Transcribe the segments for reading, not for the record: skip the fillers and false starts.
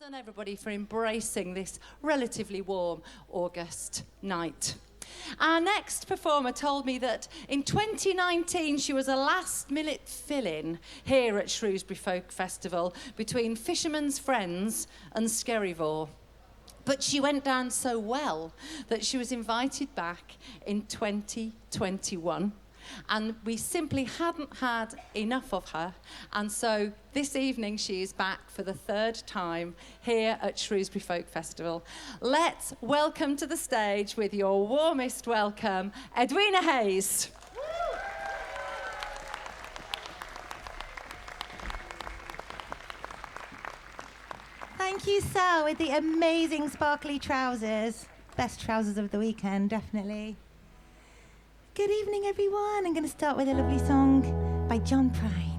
done, everybody, for embracing this relatively warm August night. Our next performer told me that in 2019 she was a last-minute fill-in here at Shrewsbury Folk Festival between Fisherman's Friends and Skerryvore. But she went down so well that she was invited back in 2021. And we simply hadn't had enough of her. And so this evening she is back for the third time here at Shrewsbury Folk Festival. Let's welcome to the stage, with your warmest welcome, Edwina Hayes. Thank you, Sal, with the amazing sparkly trousers. Best trousers of the weekend, definitely. Good evening, everyone. I'm going to start with a lovely song by John Prine.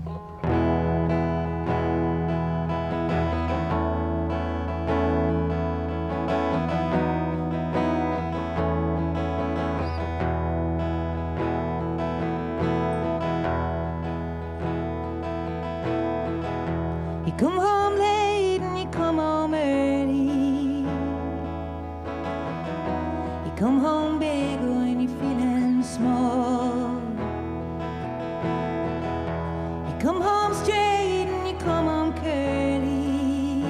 You come home late and you come home early. You come home big when you're feeling small. You come home straight and you come home curly.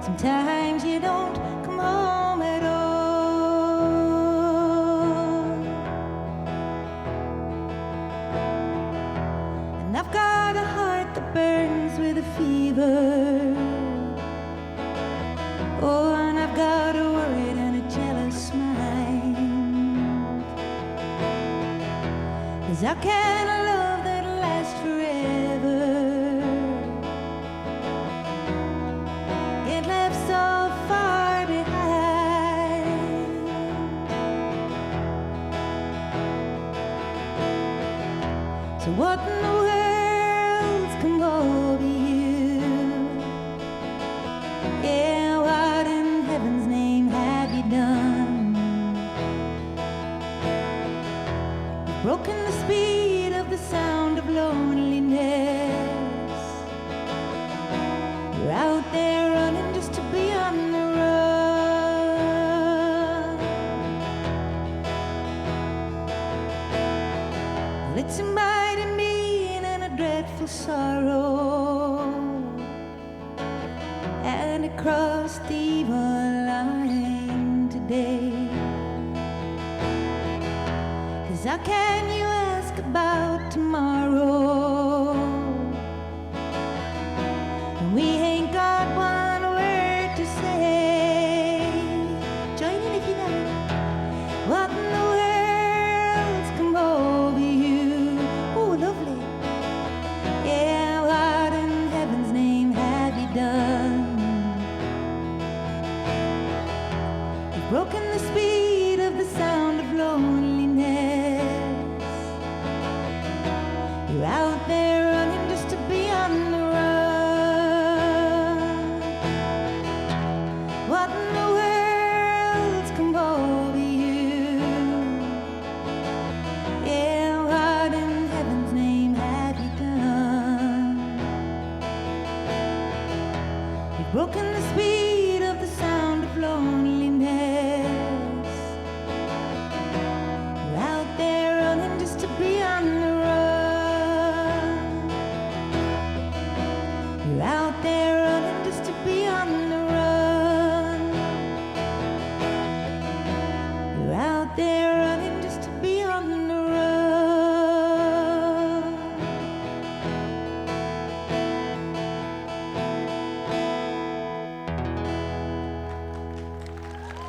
Sometimes you don't come home at all. And I've got a heart that burns with a fever. Oh, and I've got a worried and a jealous mind. 'Cause how can a love that lasts forever get left so far behind? So what in the world's come over you? Yeah, what in heaven's name have you done? You've broken the speed of the sound of loneliness. You're out there running just to be on the run. Well, it's a mighty mean and a dreadful sorrow, and it crossed the evil line today. 'Cause how can you ask about tomorrow when we ain't got one word to say? Join in if you know it. What in the world's come over you? Oh, lovely. Yeah, what in heaven's name have you done? You've broken the speed of the sound of loneliness. You're out there running just to be on the run. What in the world's come over you? Yeah, what in heaven's name have you done? You've broken the speed of the sound of loneliness. You're out there running just to be on the run. You're out there running just to be on the run. You're out there running just to be on the run.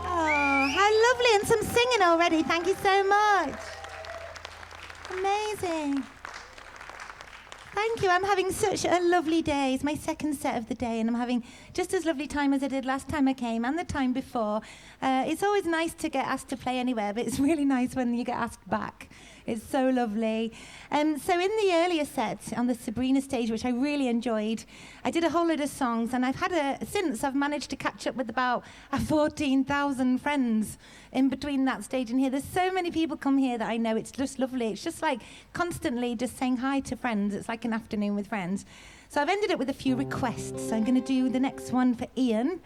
Oh, how lovely, and some singing already. Thank you so much. Amazing. Thank you. I'm having such a lovely day. It's my second set of the day, and I'm having just as lovely time as I did last time I came and the time before. It's always nice to get asked to play anywhere, but it's really nice when you get asked back. It's so lovely. So in the earlier set on the Sabrina stage, which I really enjoyed, I did a whole load of songs, and since I've managed to catch up with about 14,000 friends in between that stage and here. There's so many people come here that I know. It's just lovely. It's just like constantly just saying hi to friends. It's like like an afternoon with friends. So I've ended up with a few requests. So I'm going to do the next one for Ian,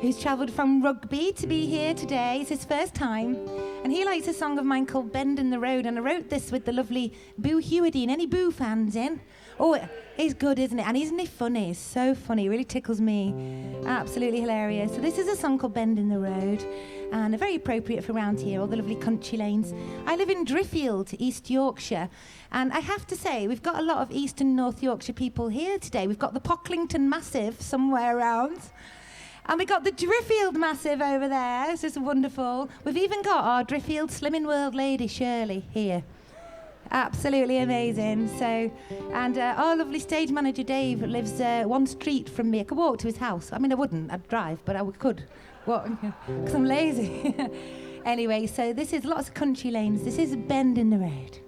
who's travelled from Rugby to be here today. It's his first time. And he likes a song of mine called Bend in the Road. And I wrote this with the lovely Boo Hewardine. Any Boo fans in? Oh, he's good, isn't it? And isn't he funny? He's so funny. He really tickles me. Absolutely hilarious. So this is a song called Bend in the Road. And very appropriate for around here, all the lovely country lanes. I live in Driffield, East Yorkshire. And I have to say, we've got a lot of East and North Yorkshire people here today. We've got the Pocklington Massive somewhere around. And we've got the Driffield Massive over there. This is wonderful. We've even got our Driffield Slimming World lady, Shirley, here. Absolutely amazing. So, and our lovely stage manager, Dave, lives one street from me. I could walk to his house. I mean, I wouldn't. I'd drive, but I could. Because I'm lazy. Anyway, so this is lots of country lanes. This is Bend in the Road.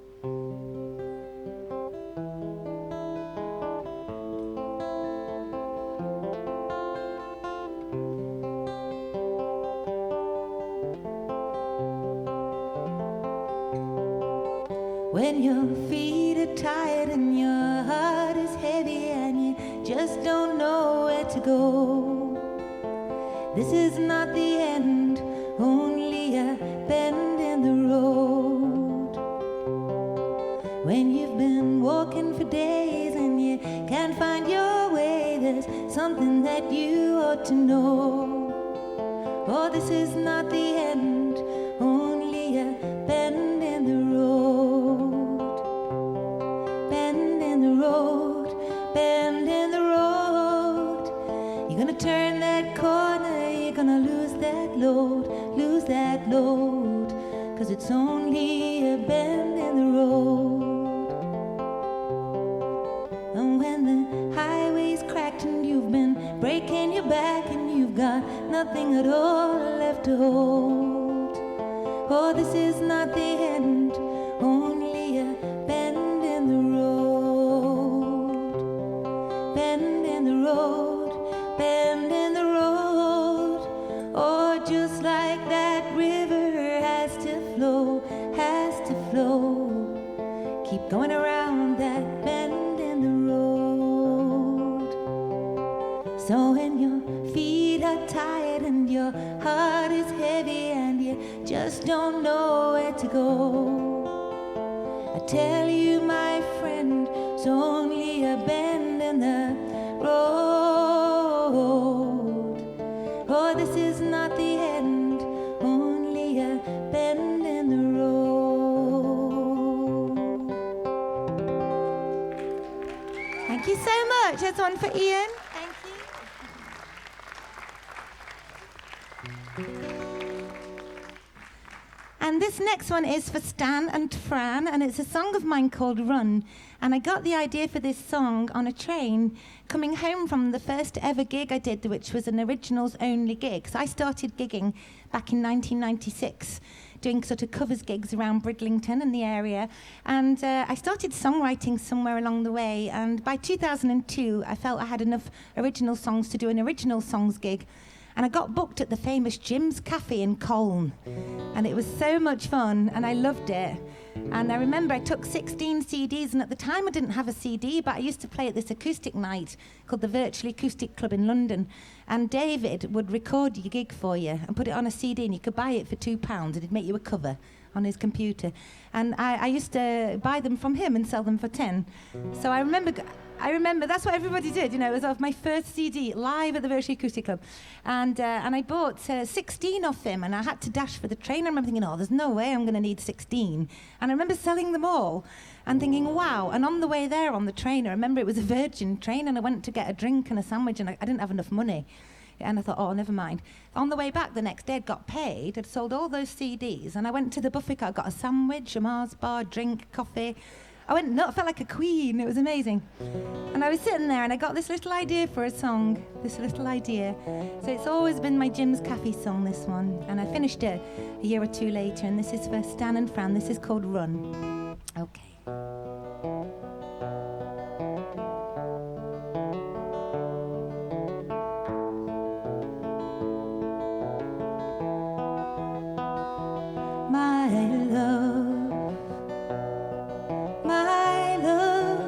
When your feet are tired and your heart is heavy and you just don't know where to go, this is not the end, only a bend in the road. When you've been walking for days and you can't find your way, there's something that you ought to know. Oh, this is not the end, only a bend in the road. Bend in the road, bend in the road. You're gonna turn that corner, you're gonna lose that load, 'cause it's only a bend in the road. And when the highway's cracked and you've been breaking your back and you've got nothing at all left to hold, oh, this is not the end, only a bend in the road. Bend in the road, bend in the road. Oh, just like that river has to flow. Keep going around that bend in the road. So when your feet are tired and your heart is heavy and you just don't know where to go, I tell you, my friend, it's only a bend in the road. Oh, this is not the end, only a bend in the road. Thank you so much. That's one for Ian. Thank you. And this next one is for Stan and Fran, and it's a song of mine called Run. And I got the idea for this song on a train coming home from the first ever gig I did, which was an originals only gig. So I started gigging back in 1996, doing sort of covers gigs around Bridlington and the area. And I started songwriting somewhere along the way. And by 2002, I felt I had enough original songs to do an original songs gig. And I got booked at the famous Jim's Cafe in Colne. And it was so much fun, and I loved it. And I remember I took 16 CDs, and at the time I didn't have a CD, but I used to play at this acoustic night called the Virtual Acoustic Club in London. And David would record your gig for you and put it on a CD, and you could buy it for £2, and he'd make you a cover on his computer. And I used to buy them from him and sell them for 10. So I remember that's what everybody did, you know. It was off my first CD, live at the Virtual Acoustic Club. And I bought 16 off him, and I had to dash for the train. I remember thinking, oh, there's no way I'm going to need 16. And I remember selling them all and thinking, wow. And on the way there on the train, I remember it was a Virgin train, and I went to get a drink and a sandwich, and I didn't have enough money. And I thought, oh, never mind. On the way back the next day, I'd got paid. I'd sold all those CDs, and I went to the buffet car, got a sandwich, a Mars bar, drink, coffee. I felt like a queen. It was amazing. And I was sitting there, and I got this little idea for a song, So it's always been my Jim's Cafe song, this one. And I finished it a year or two later, and this is for Stan and Fran. This is called Run. Okay. My love,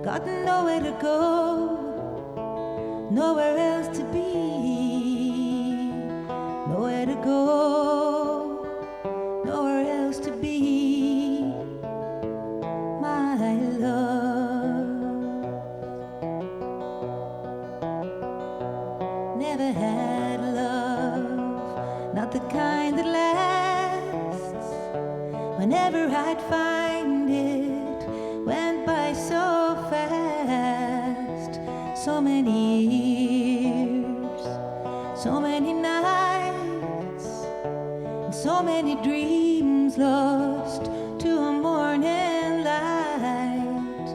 got nowhere to go, nowhere else to be, nowhere to go, nowhere else to be, my love. Never had love, not the kind that lasts. Whenever I'd find it, went by so fast. So many years, so many nights, and so many dreams lost to a morning light.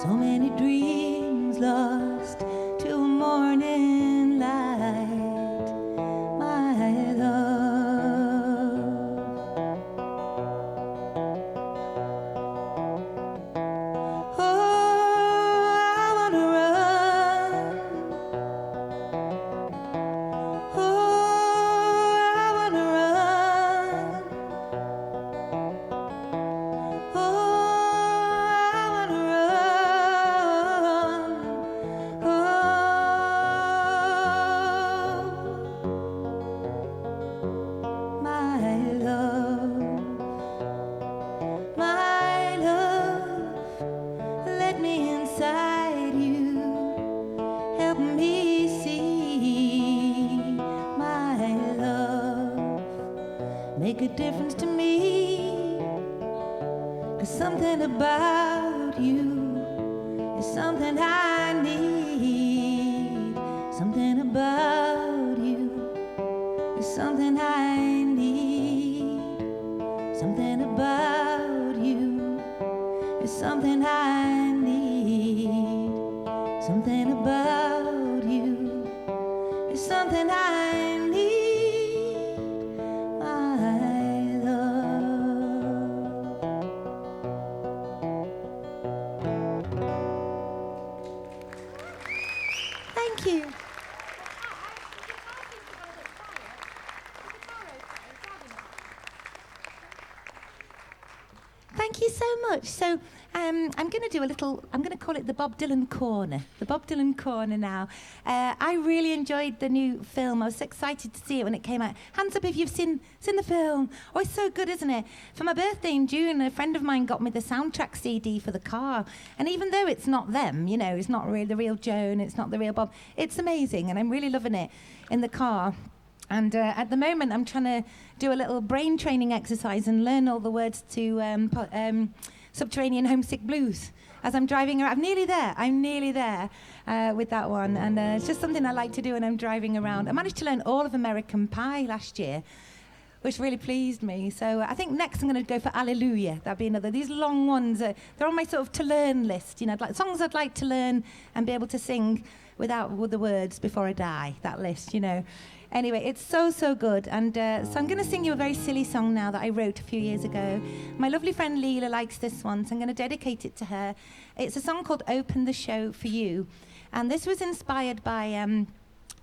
So many dreams lost to a morning light, my love. Make a difference to me, 'cause something about you is something I need. Something about you is something I need. Something about you is something I need. Something about you is something I need. Thank you. Thank you so much. So I'm going to do a little, I'm going to call it the Bob Dylan Corner. The Bob Dylan Corner now. I really enjoyed the new film. I was so excited to see it when it came out. Hands up if you've seen the film. Oh, it's so good, isn't it? For my birthday in June, a friend of mine got me the soundtrack CD for the car. And even though it's not them, you know, it's not really the real Joan, it's not the real Bob, it's amazing. And I'm really loving it in the car. And at the moment, I'm trying to do a little brain training exercise and learn all the words to Subterranean Homesick Blues as I'm driving around. I'm nearly there with that one. And it's just something I like to do when I'm driving around. I managed to learn all of American Pie last year, which really pleased me. So I think next I'm going to go for Alleluia. That'd be another. These long ones, they're on my sort of to-learn list. You know, like songs I'd like to learn and be able to sing with the words before I die, that list, you know. Anyway, it's so, so good. And so I'm going to sing you a very silly song now that I wrote a few years ago. My lovely friend Leela likes this one, so I'm going to dedicate it to her. It's a song called Open the Show for You. And this was inspired by...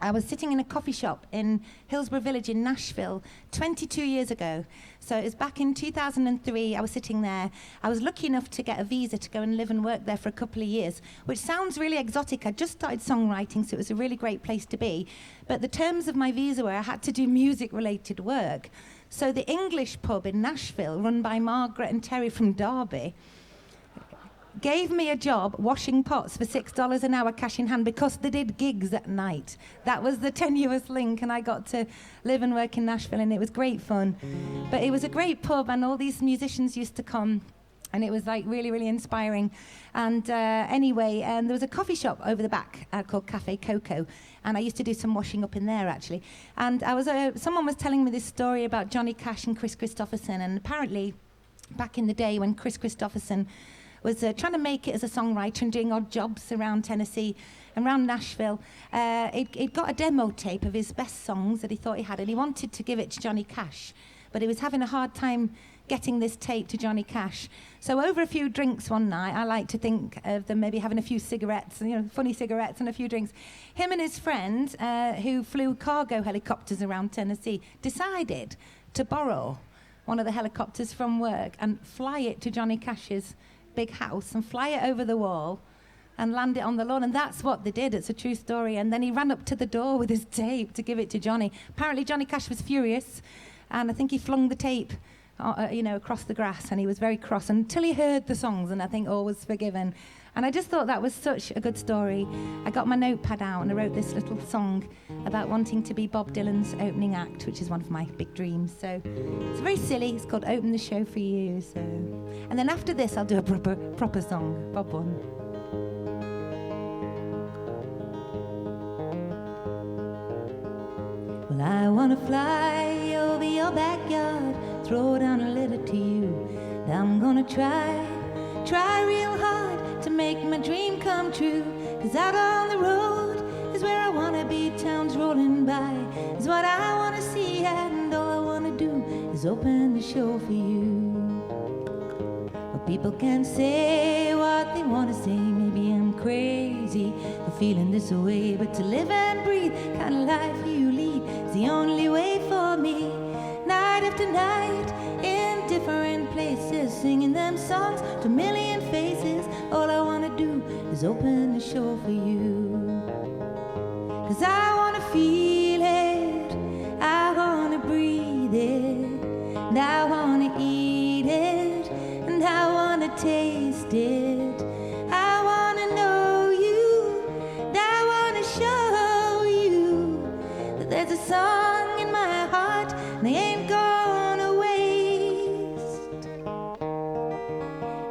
I was sitting in a coffee shop in Hillsborough Village in Nashville 22 years ago. So it was back in 2003. I was sitting there. I was lucky enough to get a visa to go and live and work there for a couple of years, which sounds really exotic. I just started songwriting, so it was a really great place to be. But the terms of my visa were I had to do music-related work. So the English pub in Nashville, run by Margaret and Terry from Derby, gave me a job washing pots for $6 an hour cash in hand because they did gigs at night. That was the tenuous link, and I got to live and work in Nashville, and it was great fun. But it was a great pub, and all these musicians used to come, and it was like really, really inspiring. And anyway, there was a coffee shop over the back called Cafe Coco, and I used to do some washing up in there, actually. And I was someone was telling me this story about Johnny Cash and Chris Christopherson, and apparently back in the day when Chris Christopherson was trying to make it as a songwriter and doing odd jobs around Tennessee and around Nashville. He'd got a demo tape of his best songs that he thought he had, and he wanted to give it to Johnny Cash, but he was having a hard time getting this tape to Johnny Cash. So over a few drinks one night, I like to think of them maybe having a few cigarettes, you know, funny cigarettes and a few drinks. Him and his friend, who flew cargo helicopters around Tennessee, decided to borrow one of the helicopters from work and fly it to Johnny Cash's big house and fly it over the wall and land it on the lawn. And that's what they did. It's a true story. And then he ran up to the door with his tape to give it to Johnny. Apparently Johnny Cash was furious, and I think he flung the tape across the grass, and he was very cross until he heard the songs, and I think all was forgiven. And I just thought that was such a good story. I got my notepad out and I wrote this little song about wanting to be Bob Dylan's opening act, which is one of my big dreams. So it's very silly. It's called Open the Show for You. So, and then after this, I'll do a proper song, Bob one. Well, I want to fly over your backyard, throw down a letter to you. I'm gonna try real hard to make my dream come true. 'Cause out on the road is where I wanna be. Towns rolling by is what I wanna see, and all I wanna do is open the show for you. But people can say what they wanna say. Maybe I'm crazy for feeling this way, but to live and breathe kind of life you lead is the only way for me. Night after night in different places, singing them songs to a million faces. All I wanna do is open the show for you. 'Cause I wanna feel it, I wanna breathe it, and I wanna eat it, and I wanna taste it. I wanna know you, and I wanna show you that there's a song in my heart, and they ain't gonna waste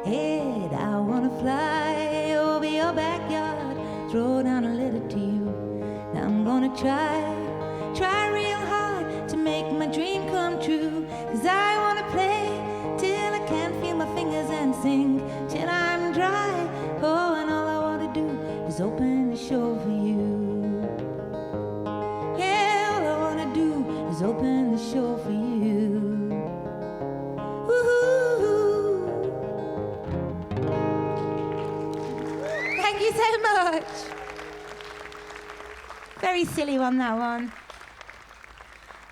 it. I wanna fly over your backyard, throw down a letter to you. Now I'm gonna try real hard to make my dream come true. 'Cause I wanna play till I can't feel my fingers and sing till I'm dry. Oh, and all I wanna do is open the show for you. Yeah, all I wanna do is open the show for you. Woo-hoo. Thank you so much. Very silly one, that one.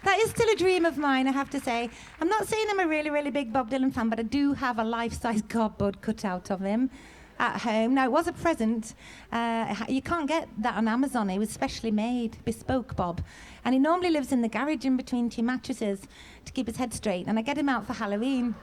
That is still a dream of mine, I have to say. I'm not saying I'm a really, really big Bob Dylan fan, but I do have a life-size cardboard cutout of him at home. Now, it was a present. You can't get that on Amazon. It was specially made, bespoke Bob. And he normally lives in the garage in between two mattresses to keep his head straight. And I get him out for Halloween.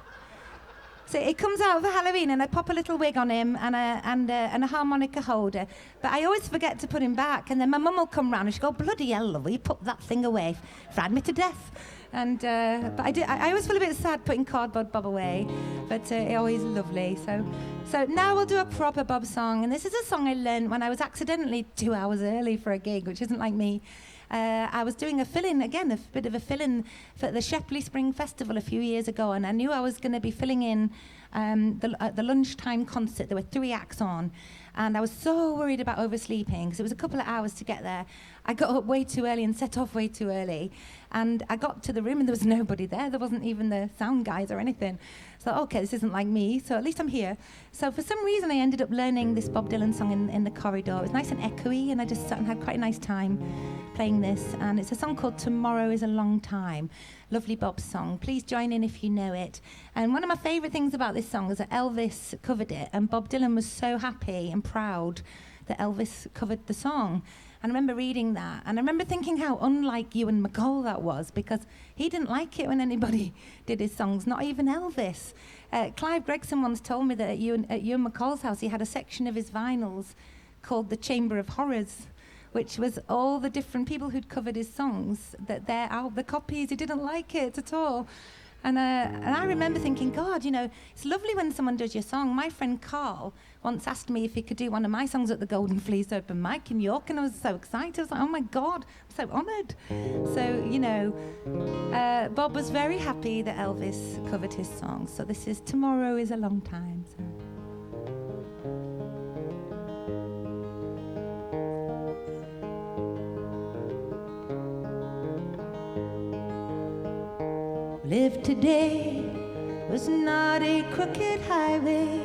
So it comes out for Halloween, and I pop a little wig on him and a harmonica holder. But I always forget to put him back. And then my mum will come round and she'll go, "Bloody hell, love, will you put that thing away? Frightened me to death." And but I always feel a bit sad putting cardboard Bob away, but it's always lovely. So now we'll do a proper Bob song, and this is a song I learned when I was accidentally 2 hours early for a gig, which isn't like me. I was doing a fill-in, again, a bit of a fill-in for the Shepley Spring Festival a few years ago, and I knew I was going to be filling in the lunchtime concert. There were 3 acts on, and I was so worried about oversleeping because it was a couple of hours to get there. I got up way too early and set off way too early, and I got to the room and there was nobody there. There wasn't even the sound guys or anything. So, okay, this isn't like me, so at least I'm here. So for some reason, I ended up learning this Bob Dylan song in the corridor. It was nice and echoey, and I just sat and had quite a nice time playing this. And it's a song called Tomorrow is a Long Time. Lovely Bob song. Please join in if you know it. And one of my favourite things about this song is that Elvis covered it, and Bob Dylan was so happy and proud that Elvis covered the song. And I remember reading that, and I remember thinking how unlike Ewan McCall that was, because he didn't like it when anybody did his songs, not even Elvis. Clive Gregson once told me that at Ewan McCall's house he had a section of his vinyls called the Chamber of Horrors, which was all the different people who'd covered his songs, that they're out, the copies. He didn't like it at all. And I remember thinking, God, you know, it's lovely when someone does your song. My friend Carl once asked me if he could do one of my songs at the Golden Fleece Open Mic in York, and I was so excited. I was like, oh my God, I'm so honoured. So, you know, Bob was very happy that Elvis covered his song. So this is Tomorrow is a Long Time. So. Live today was not a crooked highway.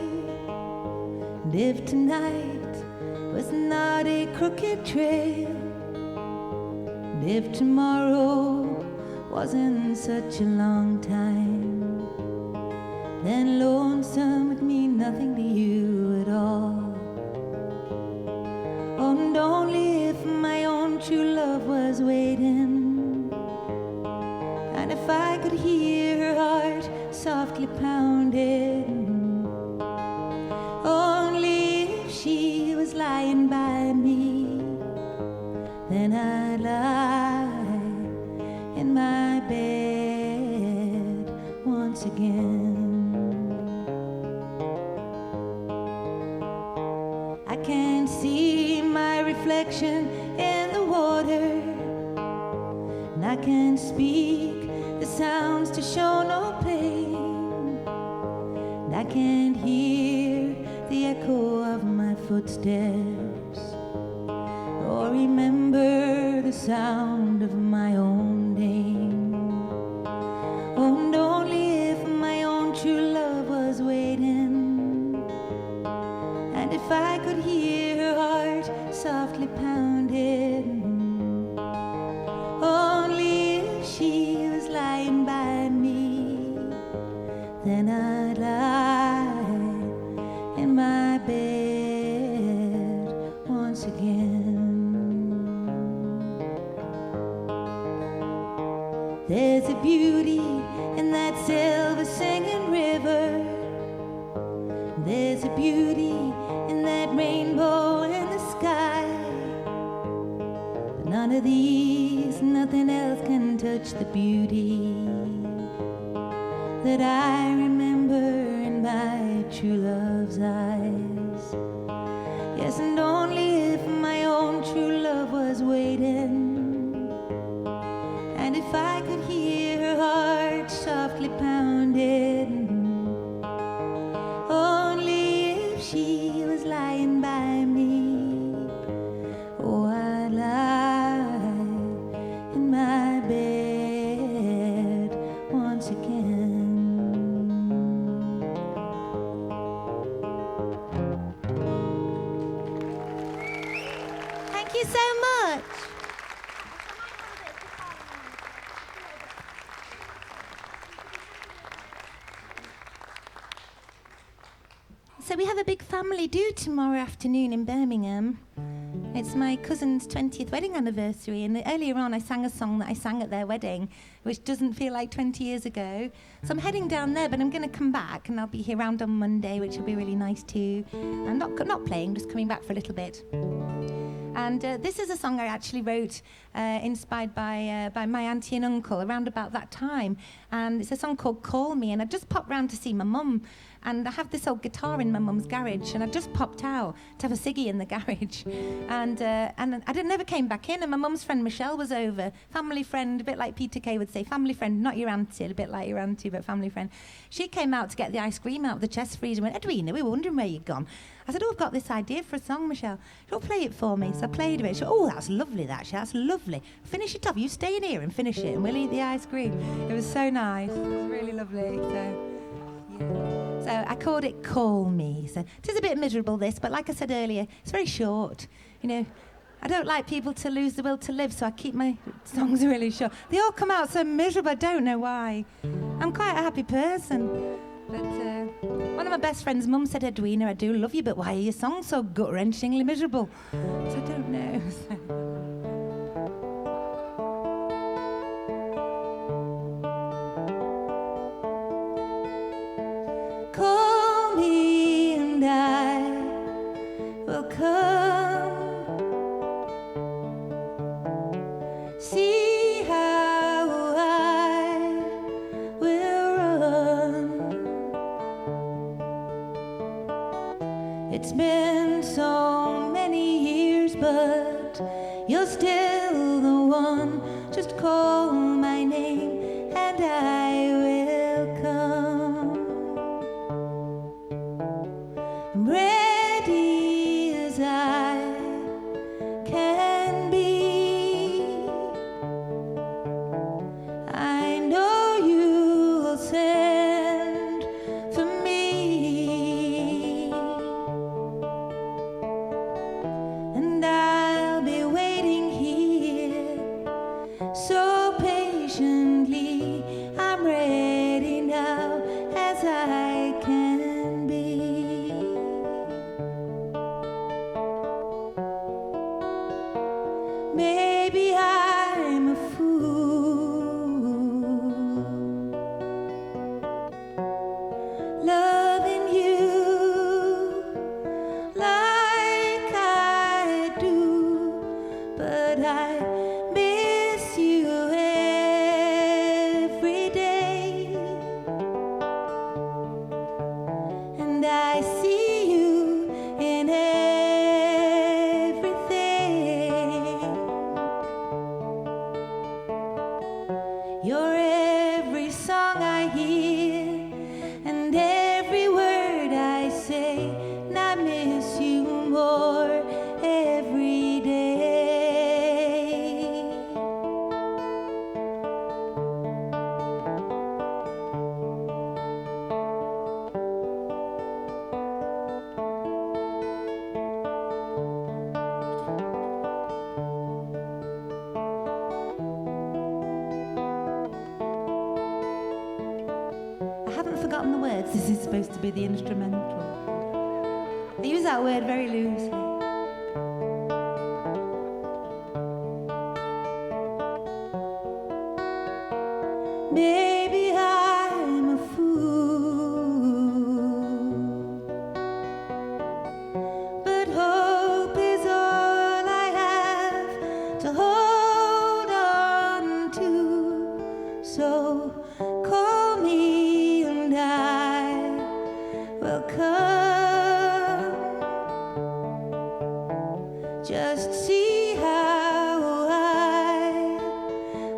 Live tonight was not a crooked trail. Live tomorrow wasn't such a long time. Then lonesome would mean nothing to you at all. true love was waiting. And if I could hear her heart softly pounding, only if she was lying by me, then I'd lie in my bed once again. I can't see my reflection in the water, and I can't speak the sounds to show no pain, and I can't hear the echo of my footsteps or remember the sound of my own name. Oh, and only if my own true love was waiting, and if I could hear her heart softly pounding, only if she was lying by me, then I'd lie in my bed once again. There's a beauty in that silver singing river. There's a beauty in that rainbow in the sky. But none of these, nothing else can touch the beauty that I remember in my true love's eyes. Yes, and only if my own true love was waiting, and if I could hear her heart softly pounding, only if she was lying by me, oh, I'd lie in my bed once again. Thank you so much. So we have a big family do tomorrow afternoon in Birmingham. It's my cousin's 20th wedding anniversary, and earlier on I sang a song that I sang at their wedding, which doesn't feel like 20 years ago. So I'm heading down there, but I'm going to come back, and I'll be here around on Monday, which will be really nice too. I'm not playing, just coming back for a little bit. And this is a song I actually wrote, inspired by my auntie and uncle around about that time. And it's a song called Call Me, and I just popped round to see my mum. And I have this old guitar in my mum's garage, and I just popped out to have a ciggy in the garage. And I never came back in, and my mum's friend Michelle was over, family friend, a bit like Peter Kay would say, family friend, not your auntie, a bit like your auntie, but family friend. She came out to get the ice cream out of the chest freezer and went, Edwina, we were wondering where you'd gone. I said, oh, I've got this idea for a song, Michelle. She'll play it for me. So I played it. She went, oh, that's lovely, that's lovely. Finish it off. You stay in here and finish it, and we'll eat the ice cream. It was so nice. It was really lovely. So I called it Call Me. So it is a bit miserable, this, but like I said earlier, it's very short. You know, I don't like people to lose the will to live, so I keep my songs really short. They all come out so miserable, I don't know why. I'm quite a happy person. But one of my best friend's mum said, Edwina, I do love you, but why are your songs so gut-wrenchingly miserable? So I don't know. Call me and I will come. See how I will run. It's been so many years, but you're still the one. Just call my name and I will come. I'm ready as I can be. I know you'll send for me, and I'll be waiting here so patiently. I'm Maybe I'm a fool, loving you like I do, but I miss you every day, and I see you in everything. You're every song I hear and every word I say, and I miss you more every day. I haven't forgotten the words. This is supposed to be the instrumental. I use that word very loosely. Maybe I'm a fool, but hope is all I have to hold on to. So call me and I will come. Just see how I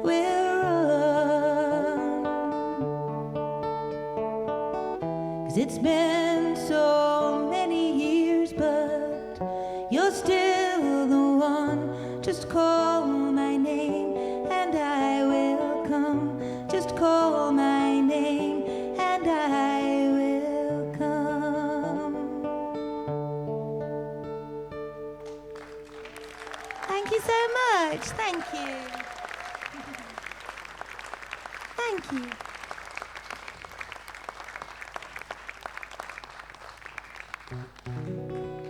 will run. 'Cause it's been so many years, but you're still the one. Just call my name and I will come. Just call my name and I will come. Thank you so much. Thank you. Thank you.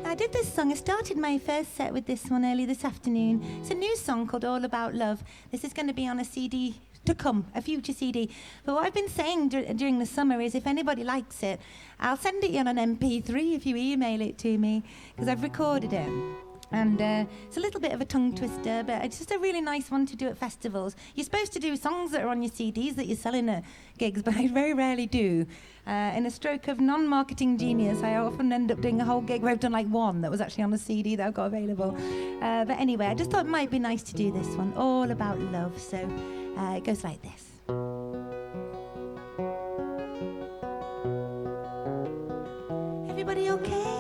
I did this song. I started my first set with this one early this afternoon. It's a new song called All About Love. This is going to be on a CD to come, a future CD. But what I've been saying during the summer is if anybody likes it, I'll send it you on an MP3 if you email it to me, because I've recorded it. And it's a little bit of a tongue twister, but it's just a really nice one to do at festivals. You're supposed to do songs that are on your CDs that you're selling at gigs, but I very rarely do. In a stroke of non-marketing genius, I often end up doing a whole gig where I've done like one that was actually on a CD that I've got available. But anyway, I just thought it might be nice to do this one, All About Love. So it goes like this. Everybody okay?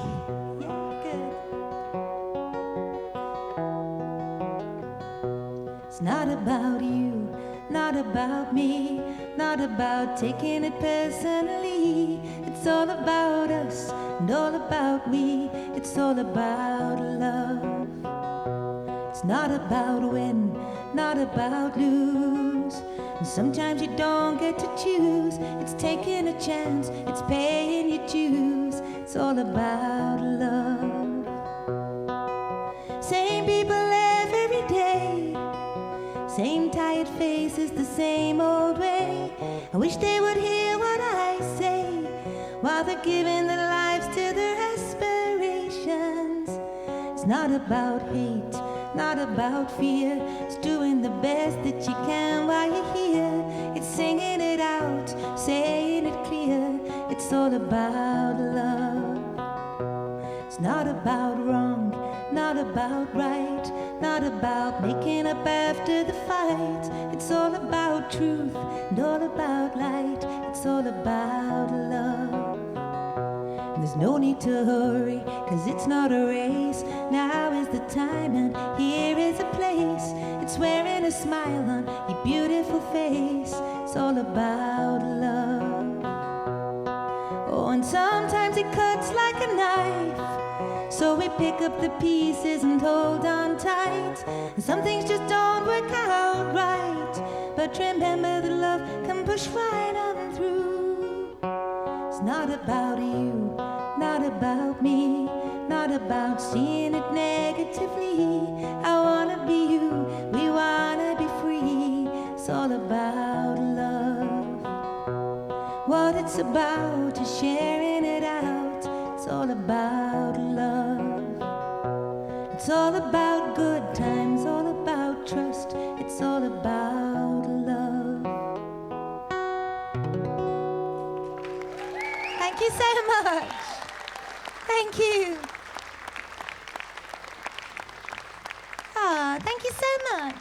Yeah, good. It's not about you, not about me, not about taking it personally. It's all about us and all about we. It's all about love. It's not about win, not about lose. And sometimes you don't get to choose. It's taking a chance, it's paying your dues. It's all about love. Same people every day, same tired faces, the same old way. I wish they would hear what I say while they're giving their lives to their aspirations. It's not about hate, not about fear. It's doing the best that you can while you're here. It's singing it out, saying it clear. It's all about love. It's not about wrong, not about right, not about making up after the fight. It's all about truth and all about light. It's all about love. And there's no need to hurry, 'cause it's not a race. Now is the time and here is a place. It's wearing a smile on your beautiful face. It's all about love. Oh, and sometimes it cuts like a knife, so we pick up the pieces and hold on tight. And some things just don't work out right, but remember that love can push right on through. It's not about you, not about me, not about seeing it negatively. I wanna be you, about is sharing it out. It's all about love. It's all about good times, all about trust. It's all about love. Thank you so much. Thank you. Ah, thank you so much.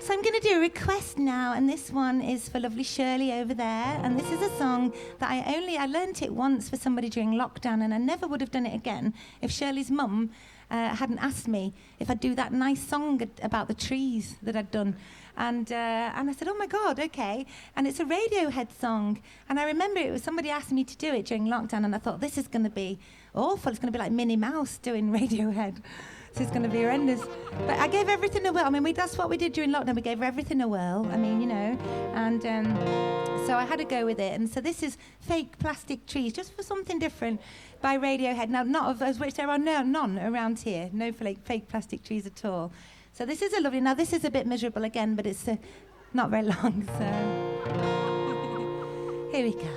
So I'm going to do a request now, and this one is for lovely Shirley over there. And this is a song that I learnt it once for somebody during lockdown, and I never would have done it again if Shirley's mum hadn't asked me if I'd do that nice song about the trees that I'd done. And I said, oh my God, okay. And it's a Radiohead song. And I remember it was somebody asked me to do it during lockdown, and I thought, this is going to be awful. It's going to be like Minnie Mouse doing Radiohead. So it's going to be horrendous. But I gave everything a whirl. I mean, that's what we did during lockdown. We gave everything a whirl. I mean, you know. And so I had to go with it. And so this is Fake Plastic Trees, just for something different, by Radiohead. Now, not of those which there are none around here. No fake plastic trees at all. So this is a lovely... Now, this is a bit miserable again, but it's not very long, so... Here we go.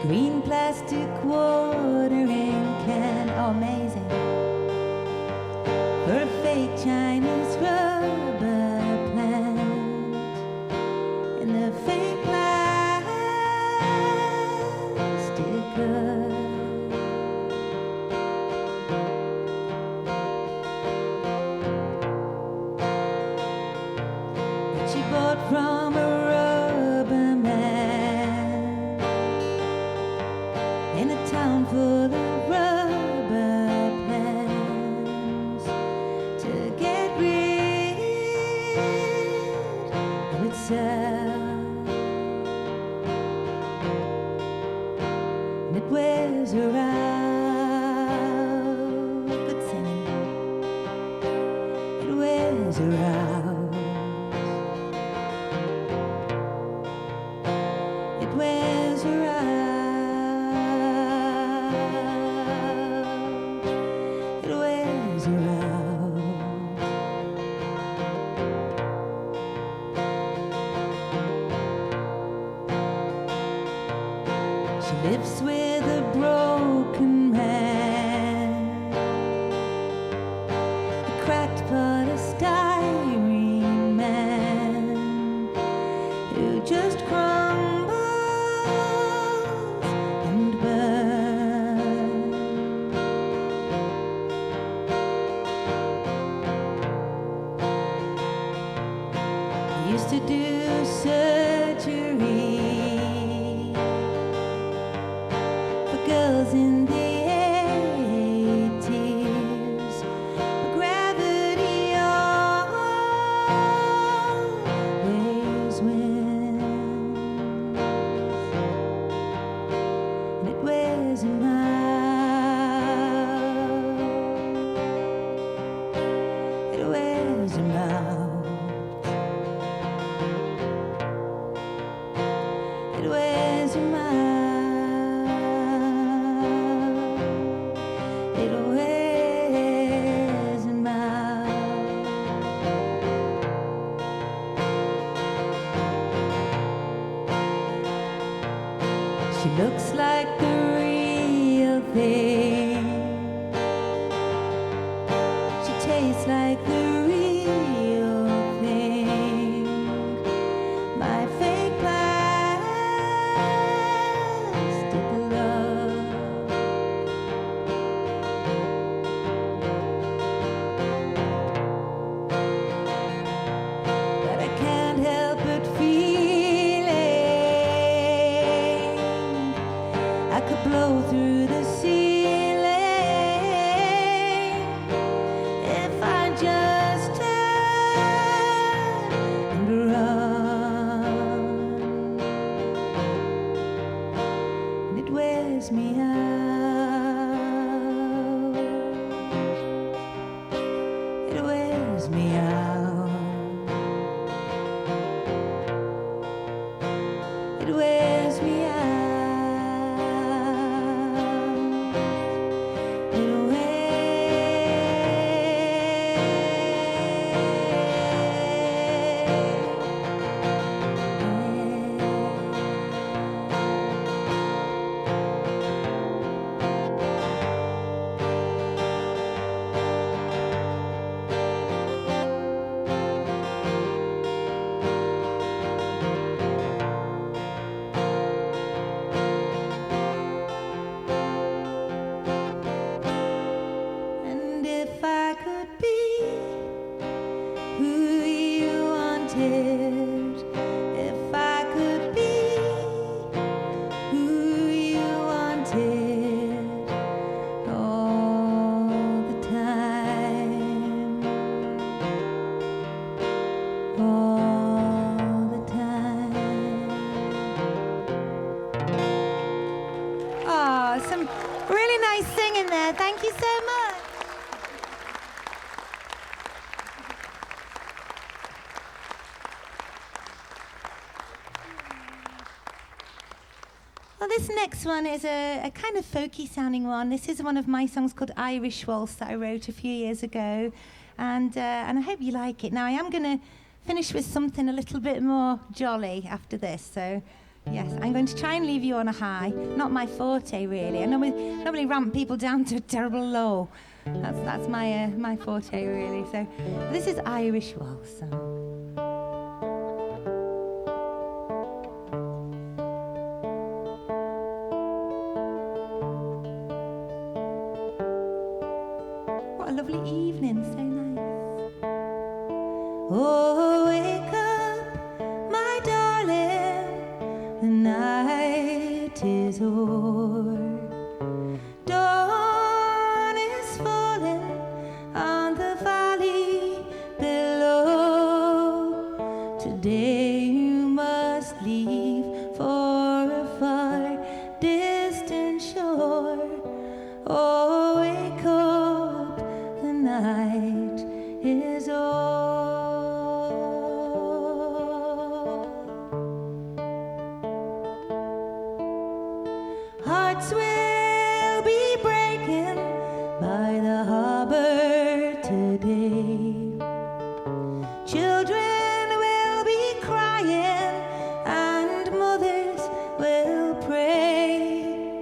Green plastic watering can, oh amazing, for a fake Chinese rubber plant in the fake plastic cup. That she bought from a rubber man in a town full of rubber plants to get rid of itself. And it wears her out. Good singing. It wears her out. It wears her out. She lives with a broken man, a cracked pot of styrene man who just crumbles and burns. He used to do surgery girls in the 80s, but gravity always wins, and it wears him out. It wears him out. It wears him out. She looks like the real thing. She tastes like the real thing. My fake plastic love. But I can't help but I could blow through the ceiling if I just turned and run. And it wears me out. It wears me out. It wears me out. Oh, some really nice singing there. Thank you so much. Well, this next one is a kind of folky sounding one. This is one of my songs called Irish Waltz that I wrote a few years ago. And I hope you like it. Now, I am going to finish with something a little bit more jolly after this. So, yes, I'm going to try and leave you on a high. Not my forte, really. I normally ramp people down to a terrible low. That's my forte, really. So, this is Irish Waltz. What a lovely evening, so nice. Oh, wake up, my darling, the night is o'er. Dawn is falling on the valley below. Today you must leave for a far distant shore. Oh, wake up, the night is o'er. Hearts will be breaking by the harbor today. Children will be crying and mothers will pray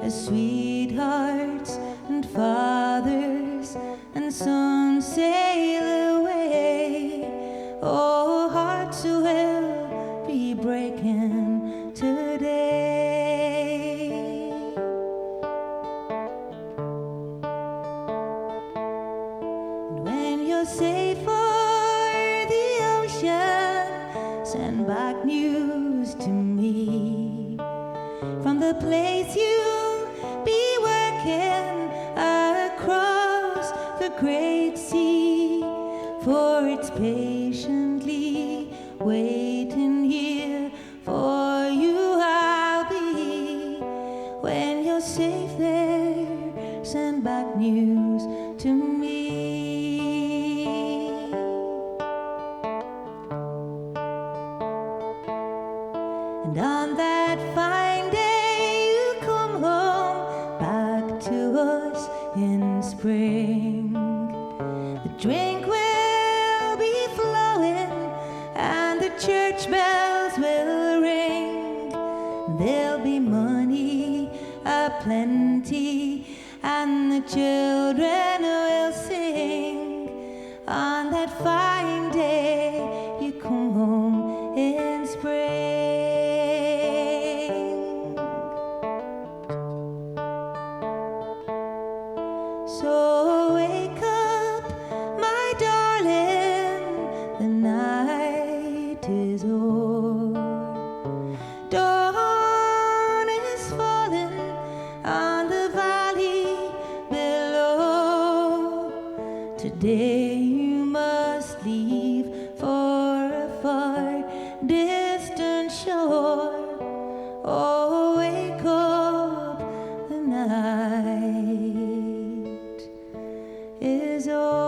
as sweethearts and fathers and sons sail away. Oh, hearts will be breaking today. And when you're safe for the ocean, send back news to me from the place you'll be working across the great sea. For it's patiently waiting here for you I'll be. When you're safe there, send back news to me. And on that fine day you come home back to us in spring. The drink will be flowing and the church bells will ring. There'll be money aplenty and the children will sing. On that fine day you come home in spring. So wake up, my darling, the night is o'er. Dawn is falling on the valley below. Today you must leave for a far distant shore. Oh, wake up, the night is o'er.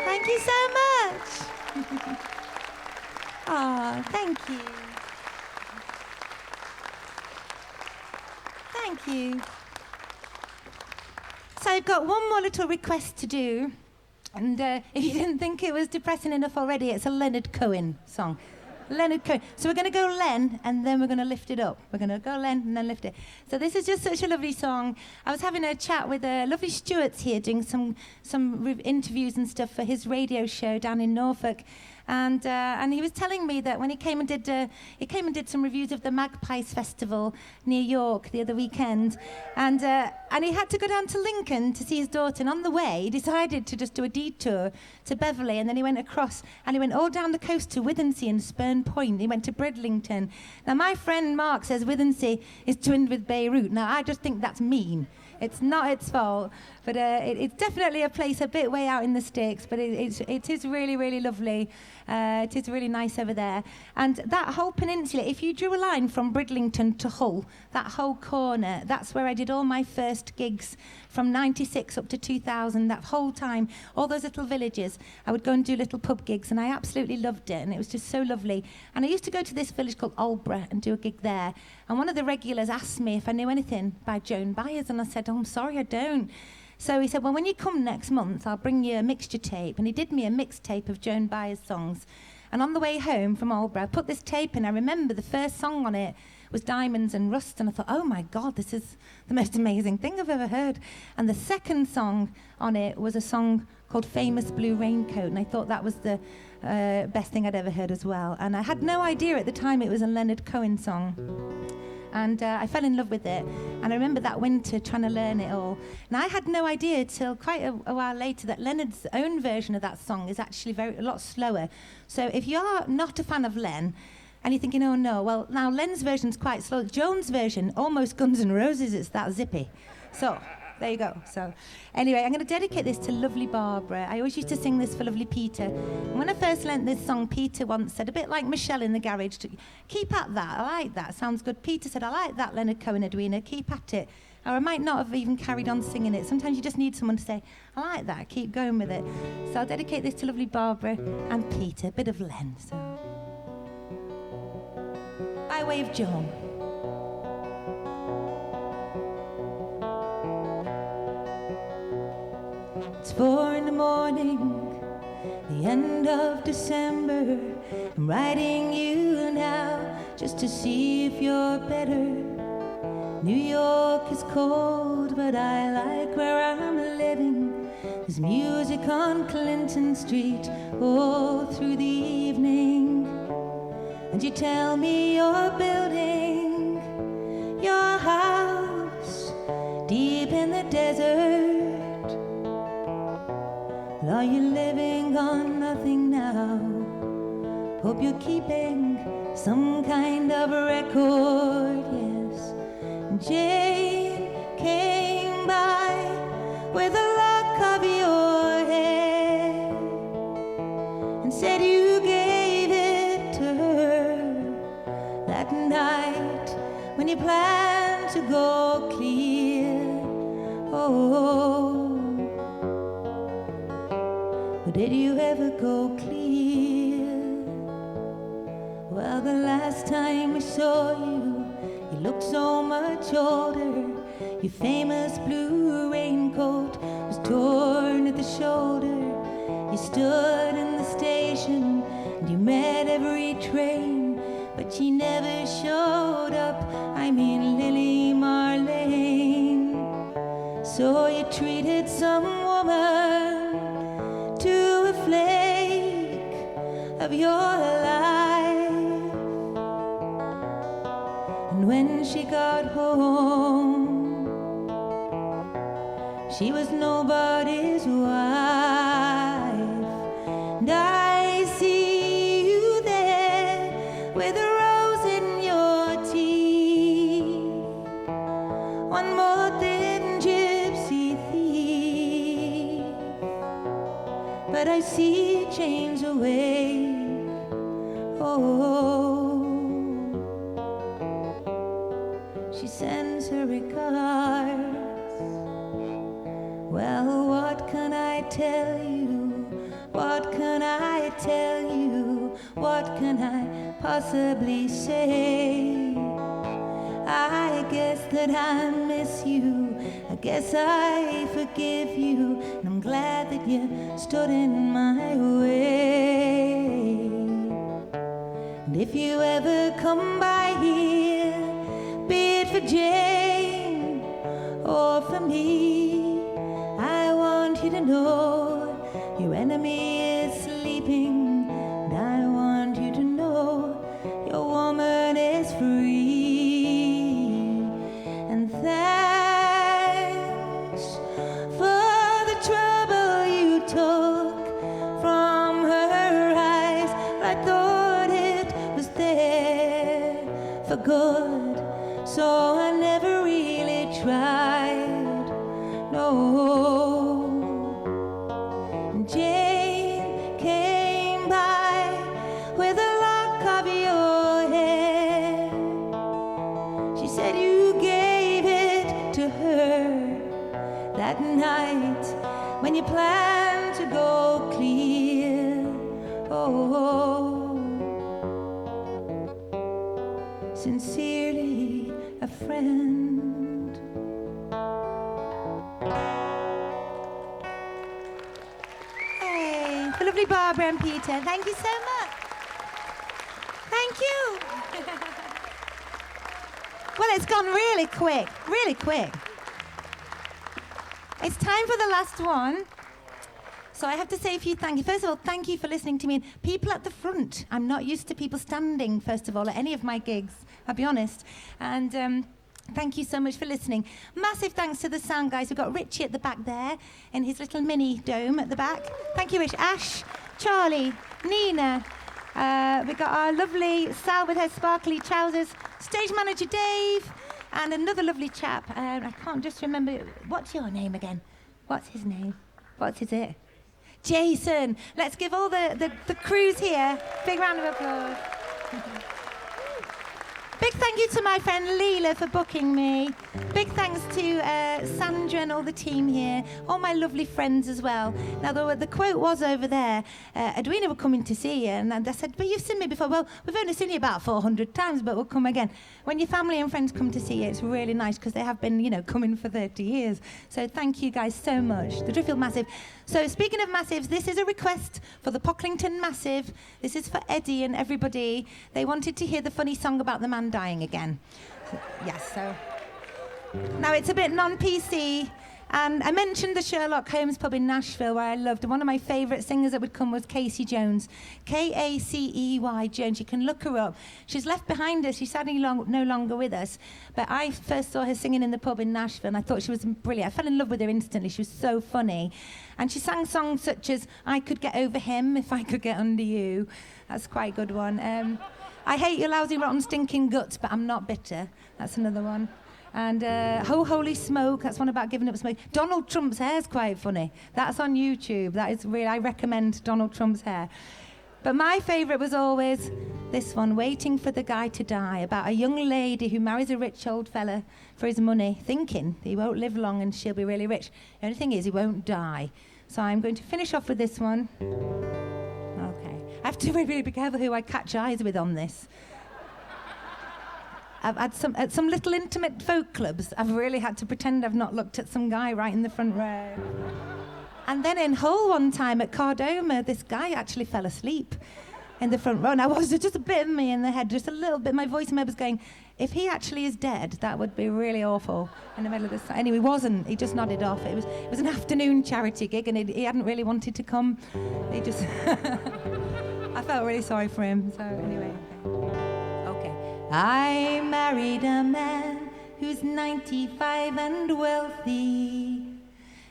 Thank you so much. Oh, thank you. Thank you. So I've got one more little request to do. And if you didn't think it was depressing enough already, it's a Leonard Cohen song. Leonard Cohen. So we're going to go Len, and then we're going to lift it up. We're going to go Len, and then lift it. So this is just such a lovely song. I was having a chat with lovely Stuart's here, doing some interviews and stuff for his radio show down in Norfolk. And he was telling me that when he came and did some reviews of the Magpies Festival near York the other weekend, and he had to go down to Lincoln to see his daughter. And on the way, he decided to just do a detour to Beverley, and then he went across and he went all down the coast to Withensea and Spurn Point. He went to Bridlington. Now my friend Mark says Withensea is twinned with Beirut. Now I just think that's mean. It's not its fault, but it's definitely a place a bit way out in the sticks, but it is really, really lovely. It is really nice over there. And that whole peninsula, if you drew a line from Bridlington to Hull, that whole corner, that's where I did all my first gigs from 96 up to 2000, that whole time, all those little villages. I would go and do little pub gigs, and I absolutely loved it, and it was just so lovely. And I used to go to this village called Aldborough and do a gig there. And one of the regulars asked me if I knew anything by Joan Baez, and I said, oh, I'm sorry, I don't. So he said, well, when you come next month, I'll bring you a mixture tape. And he did me a mixtape of Joan Baez songs. And on the way home from Aldborough, I put this tape in. I remember the first song on it was Diamonds and Rust. And I thought, oh, my God, this is the most amazing thing I've ever heard. And the second song on it was a song called Famous Blue Raincoat. And I thought that was the best thing I'd ever heard as well. And I had no idea at the time it was a Leonard Cohen song. And I fell in love with it. And I remember that winter trying to learn it all. And I had no idea till quite a while later that Leonard's own version of that song is actually a lot slower. So if you're not a fan of Len, and you're thinking, oh no, well, now Len's version's quite slow. Joan's version, almost Guns N' Roses, it's that zippy. So there you go. So anyway, I'm going to dedicate this to lovely Barbara. I always used to sing this for lovely Peter. And when I first learnt this song, Peter once said, a bit like Michelle in the garage, keep at that. I like that. Sounds good. Peter said, I like that, Leonard Cohen, Edwina. Keep at it. Or I might not have even carried on singing it. Sometimes you just need someone to say, I like that. Keep going with it. So I'll dedicate this to lovely Barbara and Peter. A bit of Len. So by way of Joan. It's 4 a.m, the end of December. I'm writing you now just to see if you're better. New York is cold, but I like where I'm living. There's music on Clinton Street all through the evening. And you tell me you're building your house deep in the desert. Are you living on nothing now? Hope you're keeping some kind of record, yes. Jane came by with a lock of your hair and said you gave it to her that night when you planned to go clear. Oh, or did you ever go clear? Well, the last time we saw you, you looked so much older. Your famous blue raincoat was torn at the shoulder. You stood in the station and you met every train, but she never showed up. I mean Lily Marlene. So you treated some woman to a flake of your life. And when she got home, she was nobody's wife. And I see you there with a rose in your teeth, one more thin gypsy thief. But I see chains away. Oh, she sends her regards. Well, what can I tell you? What can I tell you? What can I possibly say? I guess that I miss you. I guess I forgive you. And I'm glad that you stood in my way. And if you ever come by here, be it for Jane or for me, I want you to know your enemy is sleeping. And I want you to know your woman is free. And thanks for the trouble you took from her eyes. I thought it was there for good, so I never really tried. plan to go clear. Oh, sincerely a friend. Hey, for lovely Barbara and Peter, thank you so much. Thank you. Well, it's gone really quick, really quick. It's time for the last one. So I have to say a few thank you. First of all, thank you for listening to me. People at the front, I'm not used to people standing, first of all, at any of my gigs, I'll be honest. And thank you so much for listening. Massive thanks to the sound guys. We've got Richie at the back there in his little mini dome at the back. Thank you, Rich. Ash, Charlie, Nina. We've got our lovely Sal with her sparkly trousers, stage manager Dave, and another lovely chap. I can't just remember. What's your name again? What's his name? What's his it? Jason. Let's give all the crews here a big round of applause. Big thank you to my friend Leela for booking me. Big thanks to Sandra and all the team here, all my lovely friends as well. Now, the quote was over there, Edwina were coming to see you, and I said, but you've seen me before. Well, we've only seen you about 400 times, but we'll come again. When your family and friends come to see you, it's really nice, because they have been, coming for 30 years. So thank you guys so much. The Driffield Massive. So speaking of massives, this is a request for the Pocklington Massive. This is for Eddie and everybody. They wanted to hear the funny song about the man dying again. Yes, so... Now, it's a bit non-PC, and I mentioned the Sherlock Holmes pub in Nashville, where I loved, and one of my favourite singers that would come was Casey Jones. K-A-C-E-Y Jones. You can look her up. She's left behind us. She's sadly no longer with us, but I first saw her singing in the pub in Nashville, and I thought she was brilliant. I fell in love with her instantly. She was so funny. And she sang songs such as I Could Get Over Him If I Could Get Under You. That's quite a good one. I Hate Your Lousy Rotten Stinking Guts, But I'm Not Bitter. That's another one. And Ho Holy Smoke, that's one about giving up smoke. Donald Trump's hair's quite funny. That's on YouTube. That is really, I recommend Donald Trump's hair. But my favourite was always this one, Waiting for the Guy to Die, about a young lady who marries a rich old fella for his money, thinking he won't live long and she'll be really rich. The only thing is, he won't die. So I'm going to finish off with this one. Okay. I have to really be careful who I catch eyes with on this. I've had at some little intimate folk clubs, I've really had to pretend I've not looked at some guy right in the front row. And then in Hull one time at Cardoma, this guy actually fell asleep in the front row. And I was just a bit of me in the head, just a little bit. My voice was going, if he actually is dead, that would be really awful in the middle of this. Anyway, he wasn't. He just nodded off. It was an afternoon charity gig, and he hadn't really wanted to come. He just... I felt really sorry for him. So anyway, okay. I married a man who's 95 and wealthy.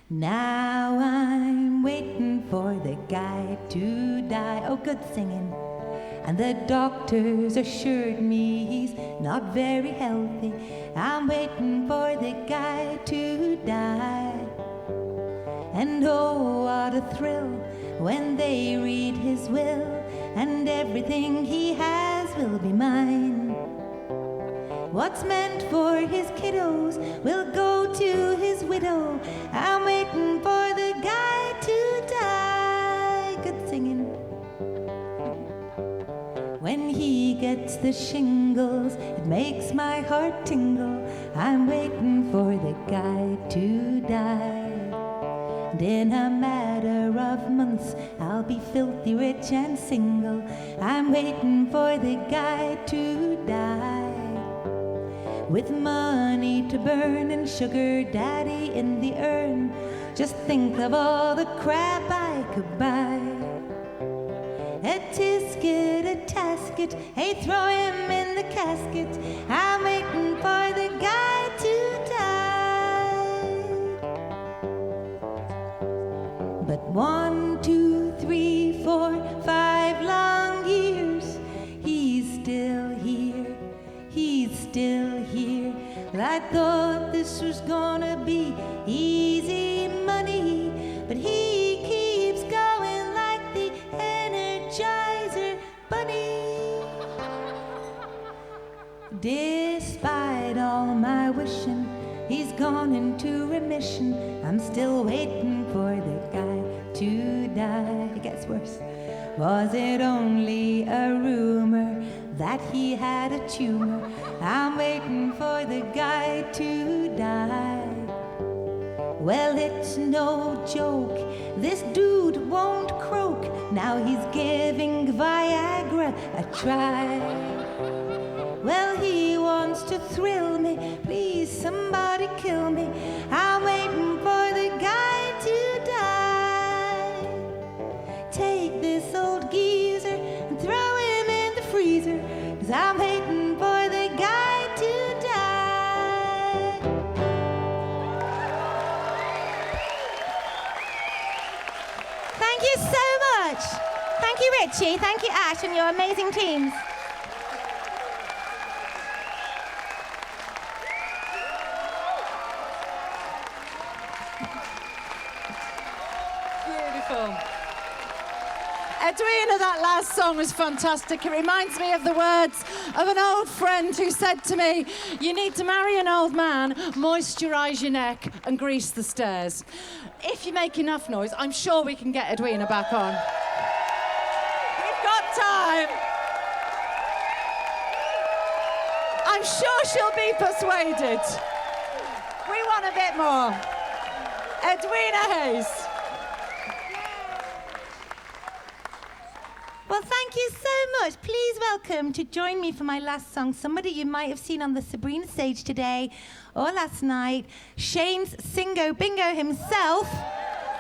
Now I'm waiting for the guy to die. Oh, good singing. And the doctors assured me he's not very healthy. I'm waiting for the guy to die. And oh, what a thrill when they read his will, and everything he has will be mine. What's meant for his kiddos will go to his widow. I'm waiting for the guy to die. Good singing. When he gets the shingles, it makes my heart tingle. I'm waiting for the guy to die. And in a matter of months, I'll be filthy rich and single. I'm waiting for the guy to die. With money to burn and sugar daddy in the urn, just think of all the crap I could buy. A tisket, a tasket, hey, throw him in the casket. I'm waiting for the guy to die. But 1, 2, 3, 4, 5 long years, he's still here, he's still here. Well, I thought this was gonna be easy money, but he keeps going like the Energizer Bunny. Despite all my wishing, he's gone into remission. I'm still waiting for the guy die. It gets worse. Was it only a rumor that he had a tumor? I'm waiting for the guy to die. Well, it's no joke, this dude won't croak. Now he's giving Viagra a try. Well, he wants to thrill me, please somebody kill me. I'm waiting for the guy to die. Take this old geezer and throw him in the freezer, 'cause I'm waiting for the guy to die. Thank you so much. Thank you, Richie. Thank you, Ash, and your amazing teams. Beautiful. Edwina, that last song was fantastic. It reminds me of the words of an old friend who said to me, you need to marry an old man, moisturise your neck and grease the stairs. If you make enough noise, I'm sure we can get Edwina back on. We've got time. I'm sure she'll be persuaded. We want a bit more. Edwina Hayes. Well, thank you so much. Please welcome to join me for my last song, somebody you might have seen on the Sabrina stage today or last night, Shane's Singo Bingo himself,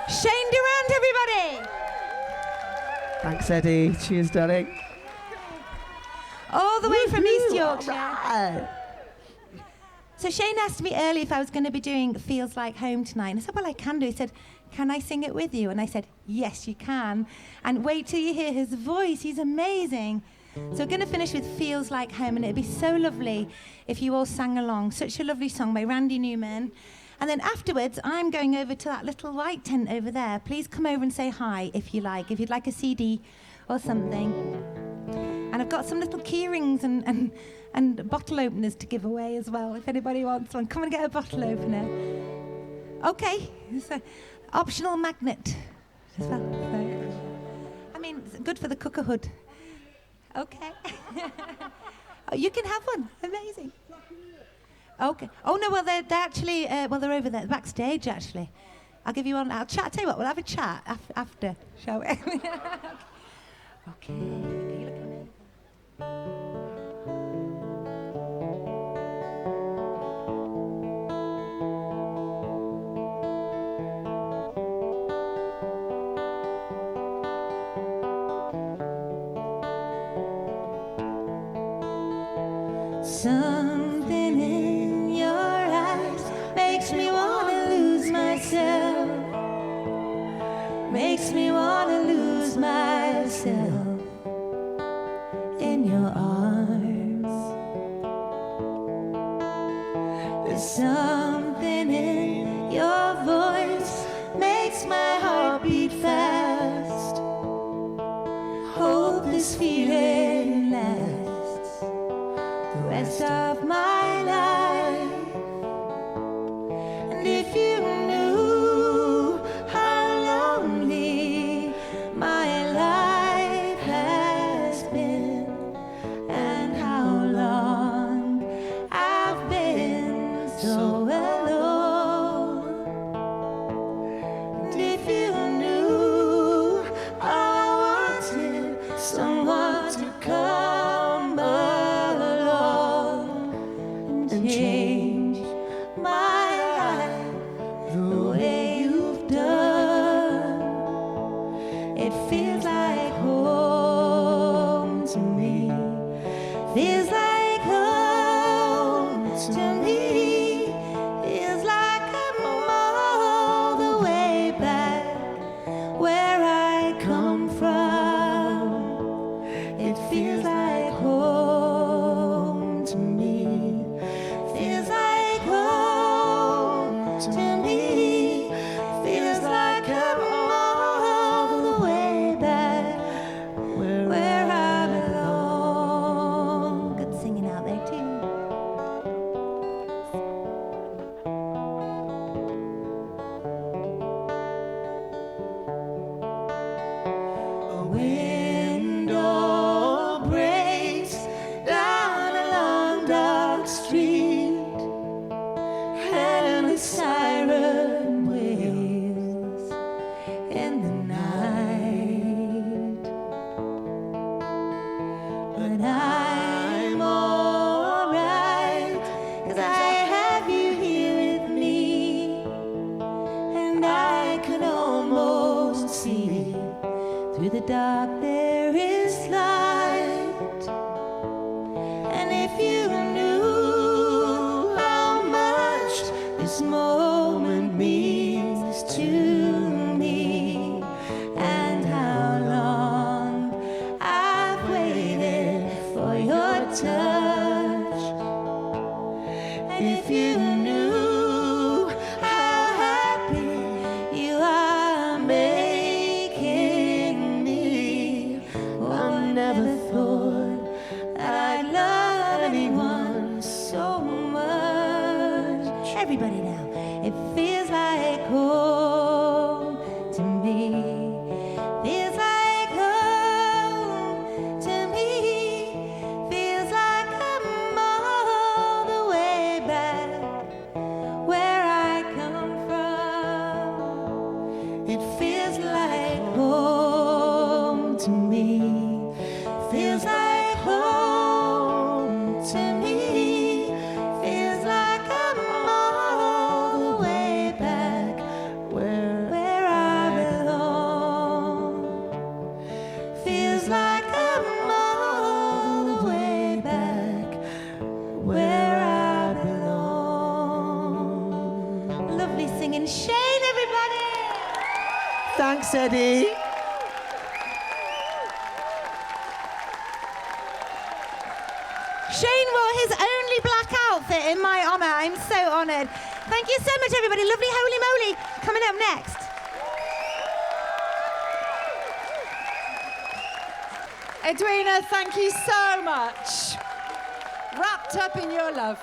Shane Durant, everybody. Thanks, Eddie. Cheers, darling. All the way from East Yorkshire. Right. So Shane asked me earlier if I was going to be doing Feels Like Home tonight. And I said, well, I can do. He said, can I sing it with you? And I said, yes, you can. And wait till you hear his voice. He's amazing. So we're going to finish with Feels Like Home. And it'd be so lovely if you all sang along. Such a lovely song by Randy Newman. And then afterwards, I'm going over to that little white tent over there. Please come over and say hi if you like. If you'd like a CD or something. And I've got some little key rings and bottle openers to give away as well, if anybody wants one. Come and get a bottle opener. Okay, it's an optional magnet as well. So, I mean, it's good for the cooker hood. Okay. Oh, you can have one. Amazing. Okay. Oh, no, well, they're actually, they're over there, backstage, actually. I'll give you one. I'll tell you what, we'll have a chat after, shall we? Okay. You look amazing. Something in your eyes makes me wanna lose myself. Makes me wanna lose myself in your arms. There's something in your voice makes my heart beat fast. Hope this feeling lasts the rest of my life. And if you knew how lonely my life has been, and how long I've been so alone, and if you knew I wanted someone to come along and change my life the way you've done, it feels like home to me. Feels like home to me. Feels like I'm all the way back where I come from. dark there is light. And if you knew how much this moment means to me, and how long I've waited for your touch, and if you knew how happy you are making me, oh, I never thought I'd love anyone so much. Everybody now. It feels like home to me. Feels like home to me. Feels like I'm all the way back where I come from. It feels like home to me. Feels like home to me. Feels like I'm all the way back where I belong. Feels like I'm all the way back where I belong. Lovely singing. Shane, everybody! Thanks, Eddie. Shane wore his only black outfit in my honour. I'm so honoured. Thank you so much, everybody. Lovely Holy Moly coming up next. Edwina, thank you so much. Wrapped up in your love.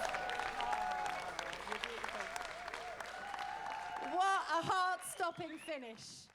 What a heart-stopping finish.